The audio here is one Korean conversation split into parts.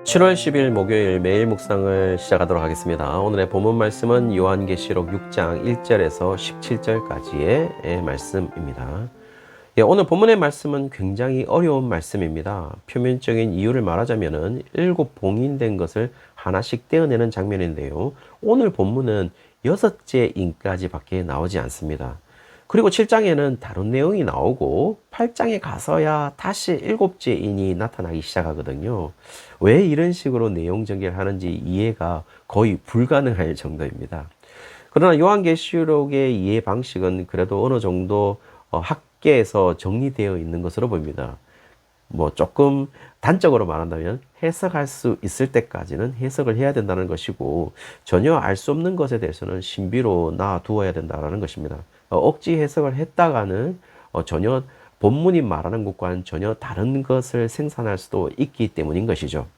7월 10일 목요일 매일 묵상을 시작하도록 하겠습니다. 오늘의 본문 말씀은 요한계시록 6장 1절에서 17절까지의 말씀입니다. 오늘 본문의 말씀은 굉장히 어려운 말씀입니다. 표면적인 이유를 말하자면 7 봉인된 것을 하나씩 떼어내는 장면인데요. 오늘 본문은 6째 인까지 밖에 나오지 않습니다. 그리고 7장에는 다른 내용이 나오고 8장에 가서야 다시 7째 인이 나타나기 시작하거든요. 왜 이런 식으로 내용 전개를 하는지 이해가 거의 불가능할 정도입니다. 그러나 요한계시록의 이해 방식은 그래도 어느 정도 학계에서 정리되어 있는 것으로 보입니다. 조금 단적으로 말한다면 해석할 수 있을 때까지는 해석을 해야 된다는 것이고, 전혀 알 수 없는 것에 대해서는 신비로 놔두어야 된다는 것입니다. 억지 해석을 했다가는 전혀 본문이 말하는 것과는 전혀 다른 것을 생산할 수도 있기 때문인 것이죠.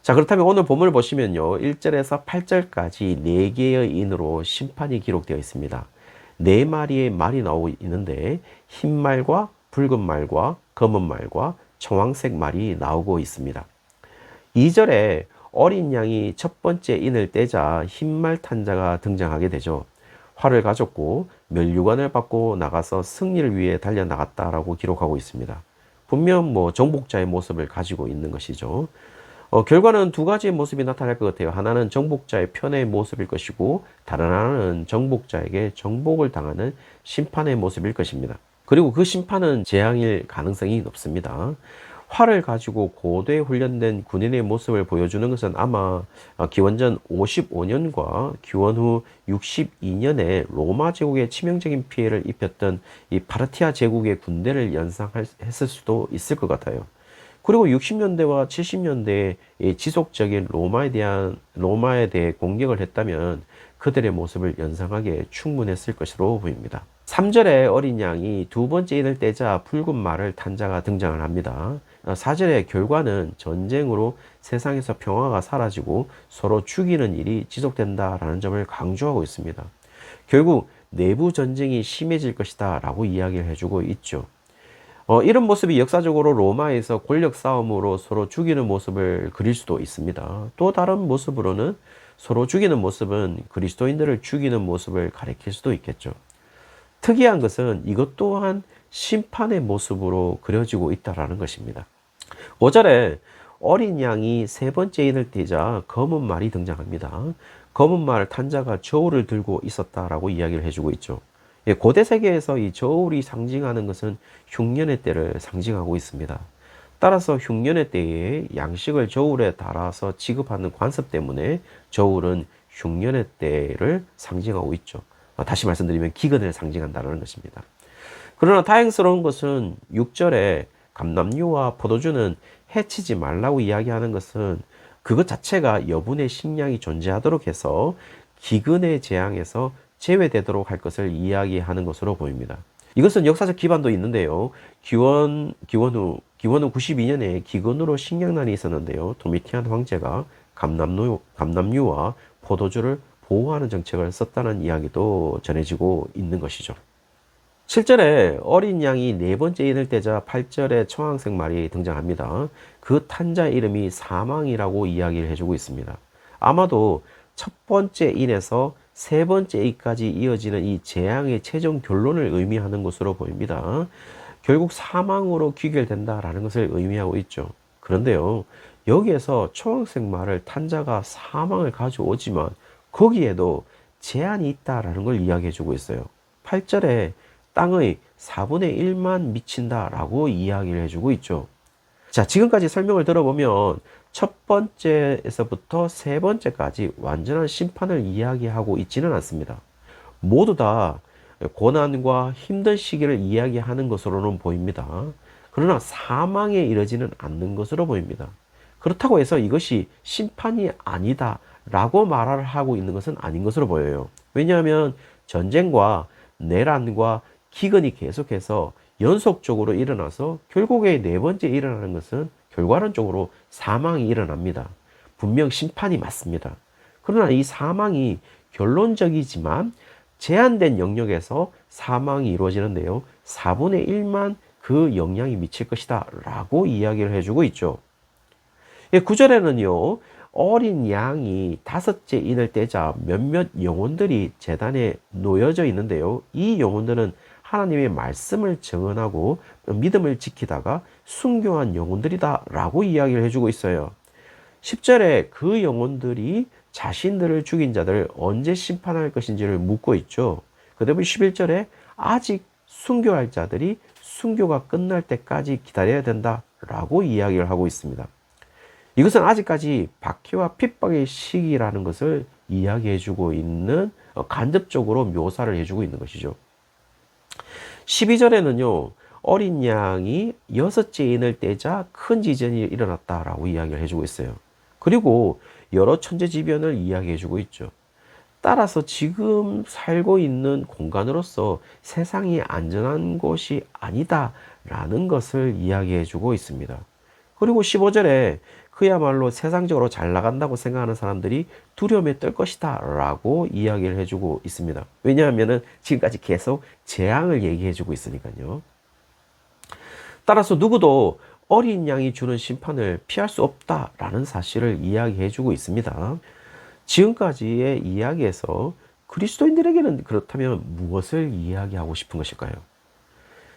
자, 그렇다면 오늘 본문을 보시면요, 1절에서 8절까지 4개의 인으로 심판이 기록되어 있습니다. 4마리의 말이 나오고 있는데 흰 말과 붉은 말과 검은 말과 청황색 말이 나오고 있습니다. 2절에 어린 양이 첫 번째 인을 떼자 흰말 탄자가 등장하게 되죠. 활을 가졌고 면류관을 받고 나가서 승리를 위해 달려나갔다라고 기록하고 있습니다. 분명 정복자의 모습을 가지고 있는 것이죠. 결과는 두 가지의 모습이 나타날 것 같아요. 하나는 정복자의 편의 모습일 것이고, 다른 하나는 정복자에게 정복을 당하는 심판의 모습일 것입니다. 그리고 그 심판은 재앙일 가능성이 높습니다. 활을 가지고 고도에 훈련된 군인의 모습을 보여주는 것은 아마 기원전 55년과 기원 후 62년에 로마 제국에 치명적인 피해를 입혔던 이 파르티아 제국의 군대를 연상했을 수도 있을 것 같아요. 그리고 60년대와 70년대에 지속적인 로마에 대해 공격을 했다면 그들의 모습을 연상하기에 충분했을 것으로 보입니다. 3절에 어린 양이 두 번째 인을 떼자 붉은 말을 탄 자가 등장을 합니다. 4절의 결과는 전쟁으로 세상에서 평화가 사라지고 서로 죽이는 일이 지속된다라는 점을 강조하고 있습니다. 결국 내부 전쟁이 심해질 것이다 라고 이야기를 해주고 있죠. 이런 모습이 역사적으로 로마에서 권력 싸움으로 서로 죽이는 모습을 그릴 수도 있습니다. 또 다른 모습으로는 서로 죽이는 모습은 그리스도인들을 죽이는 모습을 가리킬 수도 있겠죠. 특이한 것은 이것 또한 심판의 모습으로 그려지고 있다는 것입니다. 5절에 어린 양이 세 번째 인을 떼자 검은 말이 등장합니다. 검은 말 탄 자가 저울을 들고 있었다라고 이야기를 해주고 있죠. 고대 세계에서 이 저울이 상징하는 것은 흉년의 때를 상징하고 있습니다. 따라서 흉년의 때에 양식을 저울에 달아서 지급하는 관습 때문에 저울은 흉년의 때를 상징하고 있죠. 다시 말씀드리면 기근을 상징한다는 것입니다. 그러나 다행스러운 것은 6절에 감람류와 포도주는 해치지 말라고 이야기하는 것은 그것 자체가 여분의 식량이 존재하도록 해서 기근의 재앙에서 제외되도록 할 것을 이야기하는 것으로 보입니다. 이것은 역사적 기반도 있는데요. 기원 후 92년에 기근으로 식량난이 있었는데요. 도미티안 황제가 감람류와 포도주를 보호하는 정책을 썼다는 이야기도 전해지고 있는 것이죠. 7절에 어린 양이 네 번째 인을 떼자 8절에 청황색 말이 등장합니다. 그 탄자의 이름이 사망이라고 이야기를 해주고 있습니다. 아마도 첫 번째 인에서 세 번째 인까지 이어지는 이 재앙의 최종 결론을 의미하는 것으로 보입니다. 결국 사망으로 귀결된다라는 것을 의미하고 있죠. 그런데요, 여기에서 청황색 말을 탄 자가 사망을 가져오지만 거기에도 제한이 있다라는 걸 이야기해 주고 있어요. 8절에 땅의 4분의 1만 미친다라고 이야기를 해주고 있죠. 자, 지금까지 설명을 들어보면 첫 번째에서부터 세 번째까지 완전한 심판을 이야기하고 있지는 않습니다. 모두 다 고난과 힘든 시기를 이야기하는 것으로는 보입니다. 그러나 사망에 이르지는 않는 것으로 보입니다. 그렇다고 해서 이것이 심판이 아니다 라고 말을 하고 있는 것은 아닌 것으로 보여요. 왜냐하면 전쟁과 내란과 기근이 계속해서 연속적으로 일어나서 결국에 네 번째 일어나는 것은 결과론적으로 사망이 일어납니다. 분명 심판이 맞습니다. 그러나 이 사망이 결론적이지만 제한된 영역에서 사망이 이루어지는데요. 4분의 1만 그 영향이 미칠 것이다 라고 이야기를 해주고 있죠. 예, 9절에는요, 어린 양이 다섯째 인을 떼자 몇몇 영혼들이 제단에 놓여져 있는데요. 이 영혼들은 하나님의 말씀을 증언하고 믿음을 지키다가 순교한 영혼들이다 라고 이야기를 해주고 있어요. 10절에 그 영혼들이 자신들을 죽인 자들을 언제 심판할 것인지를 묻고 있죠. 그 다음에 11절에 아직 순교할 자들이 순교가 끝날 때까지 기다려야 된다라고 이야기를 하고 있습니다. 이것은 아직까지 박해와 핍박의 시기라는 것을 이야기해주고 있는, 간접적으로 묘사를 해주고 있는 것이죠. 12절에는요, 어린 양이 여섯째 인을 떼자 큰 지진이 일어났다라고 이야기를 해주고 있어요. 그리고 여러 천재지변을 이야기해주고 있죠. 따라서 지금 살고 있는 공간으로서 세상이 안전한 곳이 아니다라는 것을 이야기해주고 있습니다. 그리고 15절에 그야말로 세상적으로 잘 나간다고 생각하는 사람들이 두려움에 떨 것이다 라고 이야기를 해주고 있습니다. 왜냐하면 지금까지 계속 재앙을 얘기해주고 있으니까요. 따라서 누구도 어린 양이 주는 심판을 피할 수 없다라는 사실을 이야기해주고 있습니다. 지금까지의 이야기에서 그리스도인들에게는 그렇다면 무엇을 이야기하고 싶은 것일까요?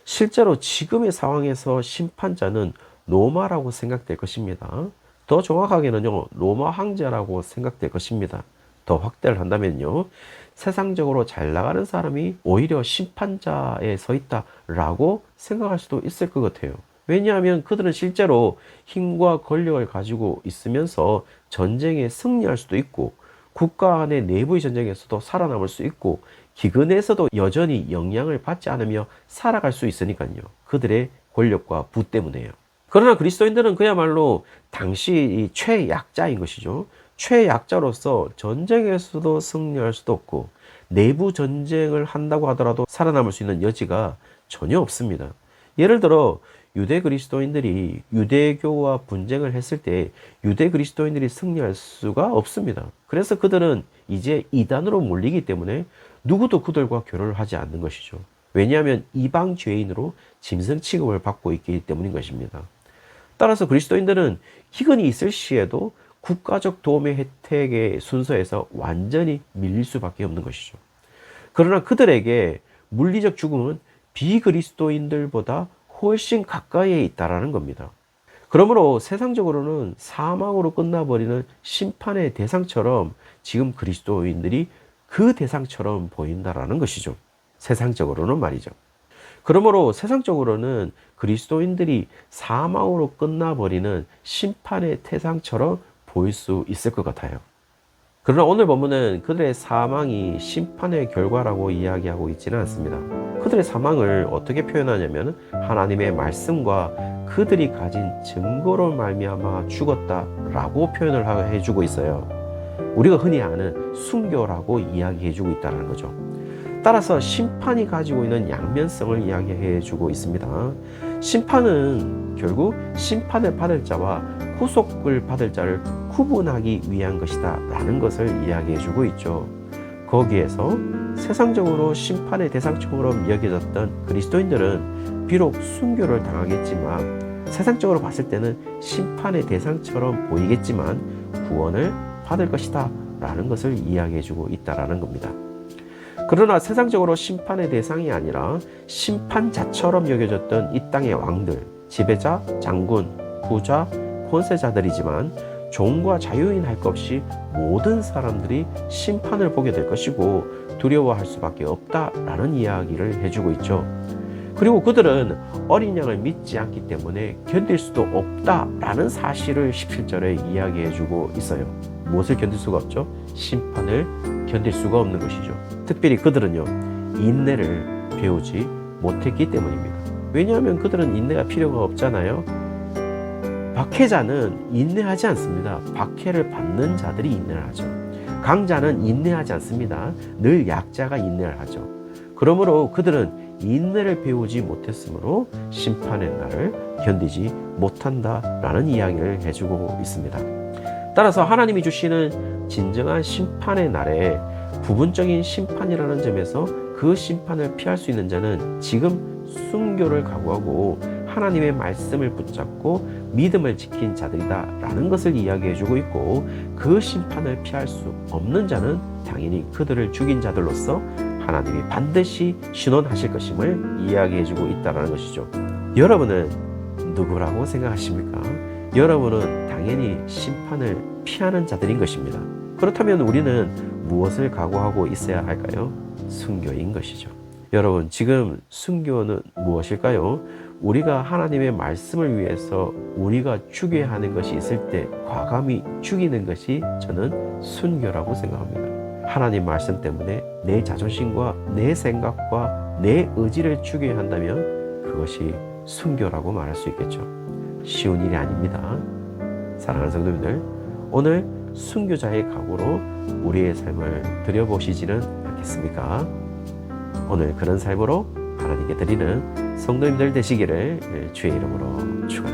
실제로 지금의 상황에서 심판자는 로마라고 생각될 것입니다. 더 정확하게는요, 로마 황제라고 생각될 것입니다. 더 확대를 한다면요, 세상적으로 잘 나가는 사람이 오히려 심판자에 서 있다라고 생각할 수도 있을 것 같아요. 왜냐하면 그들은 실제로 힘과 권력을 가지고 있으면서 전쟁에 승리할 수도 있고, 국가 안의 내부의 전쟁에서도 살아남을 수 있고, 기근에서도 여전히 영향을 받지 않으며 살아갈 수 있으니까요. 그들의 권력과 부 때문에요. 그러나 그리스도인들은 그야말로 당시 최약자인 것이죠. 최약자로서 전쟁에서도 승리할 수도 없고, 내부 전쟁을 한다고 하더라도 살아남을 수 있는 여지가 전혀 없습니다. 예를 들어 유대 그리스도인들이 유대교와 분쟁을 했을 때 유대 그리스도인들이 승리할 수가 없습니다. 그래서 그들은 이제 이단으로 몰리기 때문에 누구도 그들과 교류를 하지 않는 것이죠. 왜냐하면 이방 죄인으로 짐승 취급을 받고 있기 때문인 것입니다. 따라서 그리스도인들은 기근이 있을 시에도 국가적 도움의 혜택의 순서에서 완전히 밀릴 수밖에 없는 것이죠. 그러나 그들에게 물리적 죽음은 비그리스도인들보다 훨씬 가까이에 있다라는 겁니다. 그러므로 세상적으로는 사망으로 끝나버리는 심판의 대상처럼 지금 그리스도인들이 그 대상처럼 보인다라는 것이죠. 세상적으로는 말이죠. 그러므로 세상적으로는 그리스도인들이 사망으로 끝나버리는 심판의 대상처럼 보일 수 있을 것 같아요. 그러나 오늘 본문은 그들의 사망이 심판의 결과라고 이야기하고 있지는 않습니다. 그들의 사망을 어떻게 표현하냐면 하나님의 말씀과 그들이 가진 증거로 말미암아 죽었다라고 표현을 해주고 있어요. 우리가 흔히 아는 순교라고 이야기해주고 있다는 거죠. 따라서 심판이 가지고 있는 양면성을 이야기해주고 있습니다. 심판은 결국 심판을 받을 자와 후속을 받을 자를 구분하기 위한 것이다 라는 것을 이야기해주고 있죠. 거기에서 세상적으로 심판의 대상처럼 여겨졌던 그리스도인들은 비록 순교를 당하겠지만 세상적으로 봤을 때는 심판의 대상처럼 보이겠지만 구원을 받을 것이다 라는 것을 이야기해주고 있다라는 겁니다. 그러나 세상적으로 심판의 대상이 아니라 심판자처럼 여겨졌던 이 땅의 왕들, 지배자, 장군, 부자, 권세자들이지만 종과 자유인 할 것 없이 모든 사람들이 심판을 보게 될 것이고 두려워할 수밖에 없다라는 이야기를 해주고 있죠. 그리고 그들은 어린 양을 믿지 않기 때문에 견딜 수도 없다라는 사실을 17절에 이야기해주고 있어요. 무엇을 견딜 수가 없죠? 심판을 견딜 수가 없는 것이죠. 특별히 그들은요, 인내를 배우지 못했기 때문입니다. 왜냐하면 그들은 인내가 필요가 없잖아요. 박해자는 인내하지 않습니다. 박해를 받는 자들이 인내를 하죠. 강자는 인내하지 않습니다. 늘 약자가 인내를 하죠. 그러므로 그들은 인내를 배우지 못했으므로 심판의 날을 견디지 못한다라는 이야기를 해주고 있습니다. 따라서 하나님이 주시는 진정한 심판의 날에 부분적인 심판이라는 점에서 그 심판을 피할 수 있는 자는 지금 순교를 각오하고 하나님의 말씀을 붙잡고 믿음을 지킨 자들이다라는 것을 이야기해주고 있고, 그 심판을 피할 수 없는 자는 당연히 그들을 죽인 자들로서 하나님이 반드시 신원하실 것임을 이야기해주고 있다는 것이죠. 여러분은 누구라고 생각하십니까? 여러분은 당연히 심판을 피하는 자들인 것입니다. 그렇다면 우리는 무엇을 각오하고 있어야 할까요? 순교인 것이죠. 여러분, 지금 순교는 무엇일까요? 우리가 하나님의 말씀을 위해서 우리가 죽여야 하는 것이 있을 때 과감히 죽이는 것이 저는 순교라고 생각합니다. 하나님 말씀 때문에 내 자존심과 내 생각과 내 의지를 죽여야 한다면 그것이 순교라고 말할 수 있겠죠. 쉬운 일이 아닙니다. 사랑하는 성도님들, 오늘 순교자의 각오로 우리의 삶을 들여보시지는 않겠습니까? 오늘 그런 삶으로 하나님께 드리는 성도님들 되시기를 주의 이름으로 축원합니다.